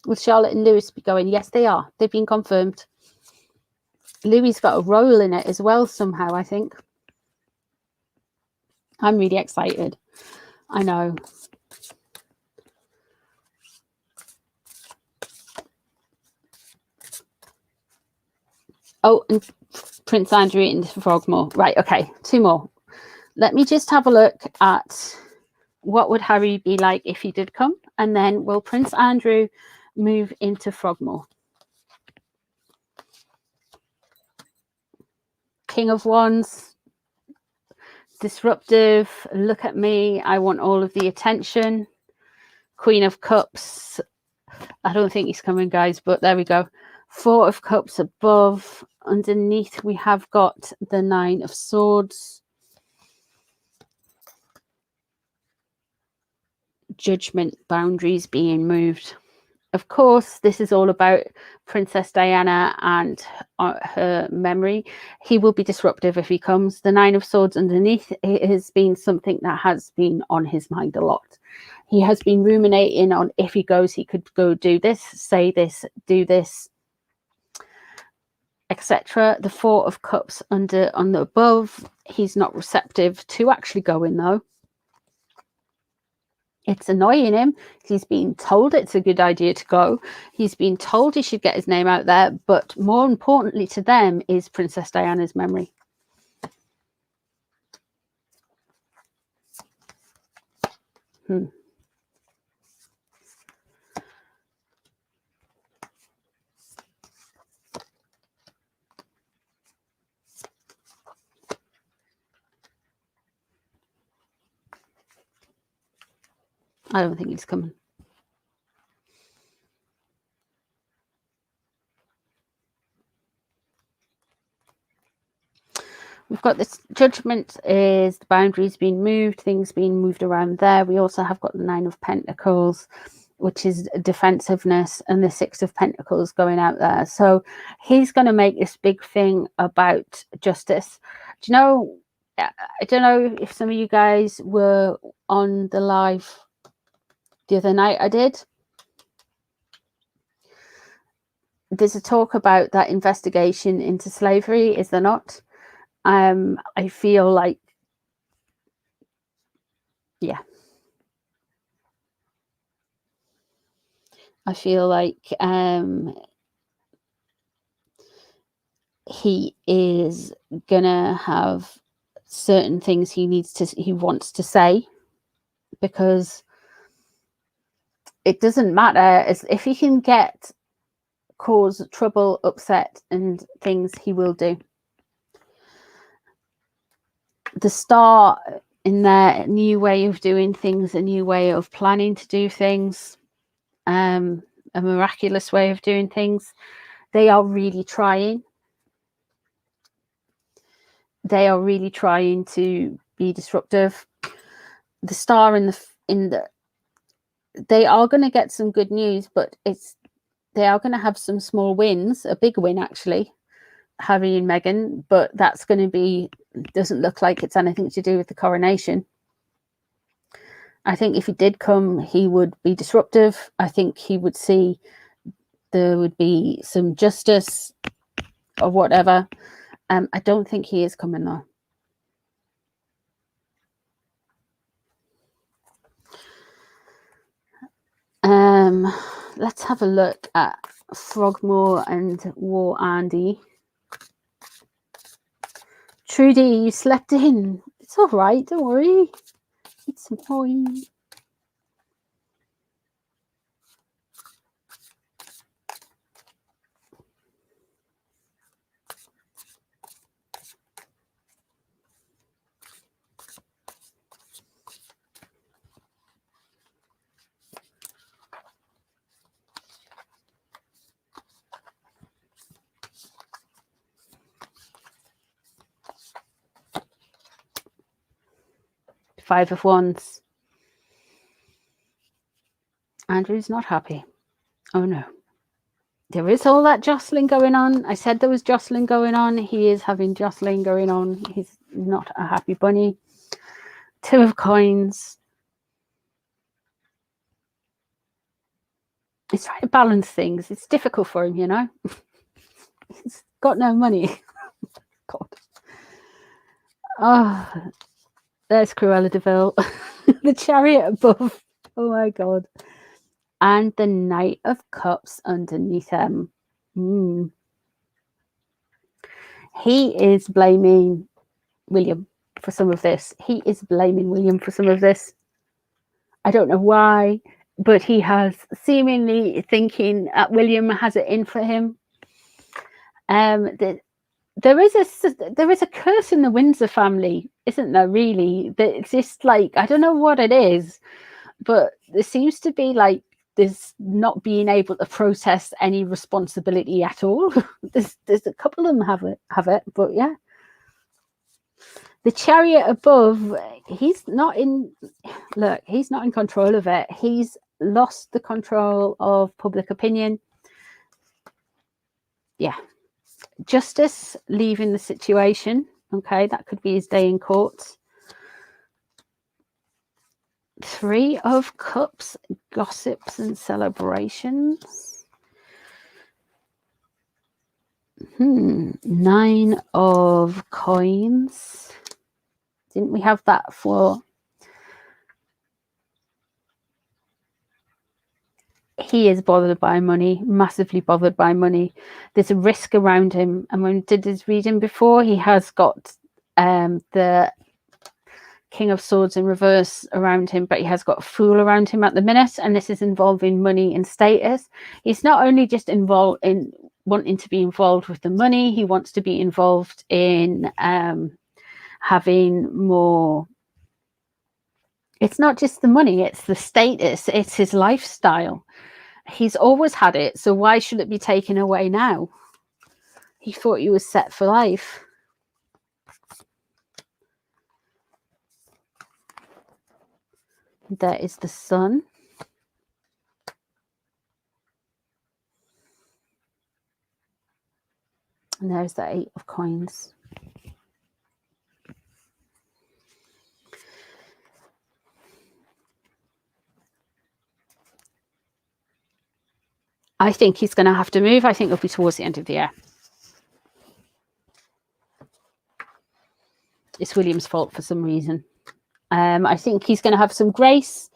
S1: Will Charlotte and Lewis be going? Yes, they are. They've been confirmed. Louis got a role in it as well somehow, I think. I'm really excited. I know. Oh, and Prince Andrew into Frogmore. Right, okay, 2 more. Let me just have a look at what would Harry be like if he did come, and then will Prince Andrew move into Frogmore? King of Wands, disruptive, look at me, I want all of the attention. Queen of Cups, I don't think he's coming, guys, but there we go. 4 of Cups above. Underneath we have got the 9 of Swords. Judgment, boundaries being moved. Of course, this is all about Princess Diana and her memory. He will be disruptive if he comes. The 9 of Swords underneath, it has been something that has been on his mind a lot. He has been ruminating on if he goes, he could go do this, say this, do this, etc. The 4 of Cups on the above, he's not receptive to actually going though. It's annoying him. He's been told it's a good idea to go. He's been told he should get his name out there, but more importantly to them is Princess Diana's memory. I don't think he's coming. We've got this Judgment is the boundaries being moved, things being moved around there. We also have got the 9 of Pentacles, which is defensiveness, and the 6 of Pentacles going out there. So he's going to make this big thing about justice. Do you know, I don't know if some of you guys were on the live the other night. I did. There's a talk about that investigation into slavery, is there not? I feel like, yeah, I feel like he is gonna have certain things he wants to say, because it doesn't matter as if he can cause trouble, upset and things, he will do. The Star in their new way of doing things, a new way of planning to do things, a miraculous way of doing things. They are really trying. They are really trying to be disruptive. The Star in the they are going to get some good news, but they are going to have some small wins, a big win actually, Harry and Meghan, but that's going to be, doesn't look like it's anything to do with the coronation. I think if he did come, he would be disruptive. I think he would see there would be some justice or whatever. I don't think he is coming though. Let's have a look at Frogmore and War Andy. Trudy, you slept in. It's all right, don't worry. It's fine. Five of Wands. Andrew's not happy. Oh no. There is all that jostling going on. I said there was jostling going on. He is having jostling going on. He's not a happy bunny. Two of Coins. He's trying to balance things. It's difficult for him, you know. He's got no money. God. Oh, there's Cruella de Vil. The Chariot above. Oh my God. And the Knight of Cups underneath him. He is blaming William for some of this. He is blaming William for some of this. I don't know why, but he has seemingly thinking that William has it in for him. There is a curse in the Windsor family, isn't there, really? It's just like, I don't know what it is, but there seems to be like this not being able to process any responsibility at all. There's a couple of them have it, but yeah. The Chariot above, he's not in control of it. He's lost the control of public opinion. Yeah. Justice leaving the situation. Okay, that could be his day in court. Three of Cups, gossips and celebrations. Nine of Coins. Didn't we have that for? He is bothered by money, massively bothered by money. There's a risk around him. And when we did his reading before, he has got the King of Swords in reverse around him, but he has got a Fool around him at the minute, and this is involving money and status. He's not only just involved in wanting to be involved with the money, he wants to be involved in having more. It's not just the money, it's the status, it's his lifestyle. He's always had it, so why should it be taken away now? He thought he was set for life. There is the Sun. And there's the Eight of Coins. I think he's going to have to move. I think it'll be towards the end of the year. It's William's fault for some reason. I think he's going to have some grace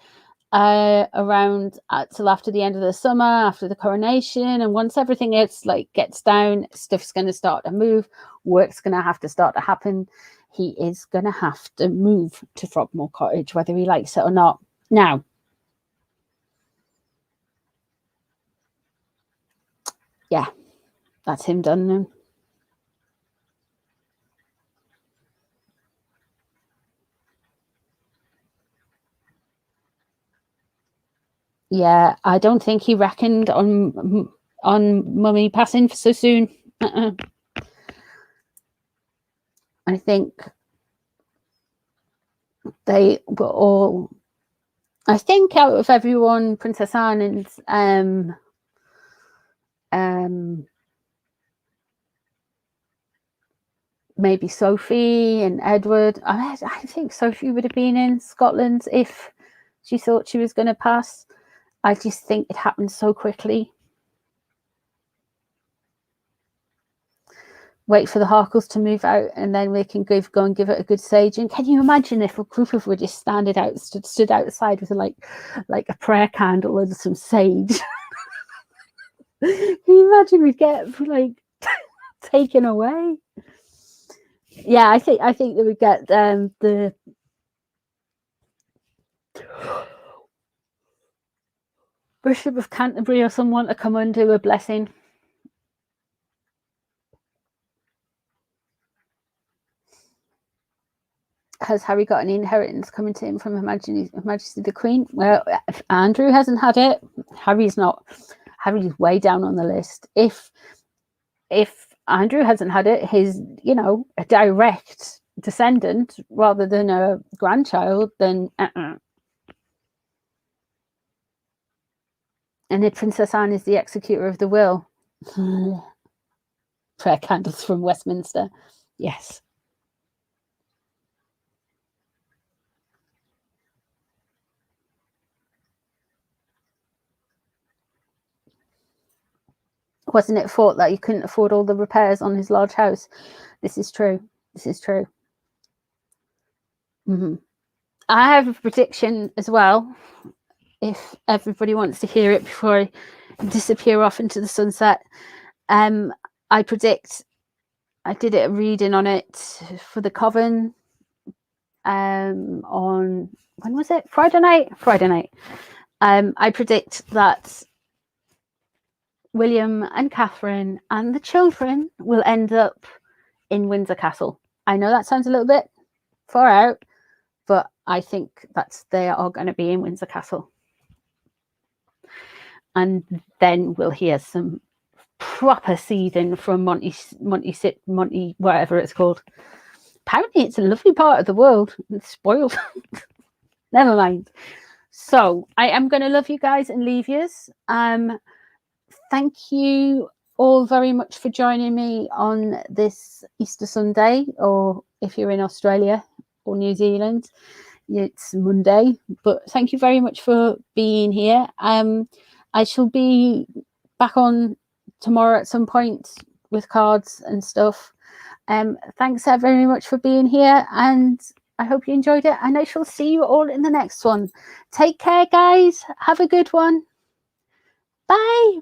S1: around till after the end of the summer, after the coronation, and once everything else gets down, stuff's going to start to move. Work's going to have to start to happen. He is going to have to move to Frogmore Cottage, whether he likes it or not. Now, yeah, that's him done now. Yeah, I don't think he reckoned on Mummy passing so soon. I think they were all. I think out of everyone, Princess Anne and maybe Sophie and Edward. I think Sophie would have been in Scotland if she thought she was going to pass. I just think it happened so quickly. wait for the Harkles to move out, and then we can go and give it a good saging. Can you imagine if a group of witches stood outside with like a prayer candle and some sage? Can you imagine we'd get like taken away? Yeah, I think that we get the Bishop of Canterbury or someone to come and do a blessing. Has Harry got any inheritance coming to him from Her Majesty the Queen? Well, if Andrew hasn't had it, Harry's way down on the list. If Andrew hasn't had it, his, you know, a direct descendant rather than a grandchild, then And then Princess Anne is the executor of the will. Prayer candles from Westminster. Yes. Wasn't it thought that he couldn't afford all the repairs on his large house? This is true. This is true. I have a prediction as well, if everybody wants to hear it before I disappear off into the sunset. I predict, I did a reading on it for the Coven on, when was it? Friday night. I predict that William and Catherine and the children will end up in Windsor Castle. I know that sounds a little bit far out, but I think that they are going to be in Windsor Castle. And then we'll hear some proper seething from Monty, whatever it's called. Apparently it's a lovely part of the world. It's spoiled. Never mind. So I am going to love you guys and leave yous. Thank you all very much for joining me on this Easter Sunday, or if you're in Australia or New Zealand, it's Monday. But thank you very much for being here. I shall be back on tomorrow at some point with cards and stuff. Thanks very much for being here, and I hope you enjoyed it, and I shall see you all in the next one. Take care, guys. Have a good one. Bye.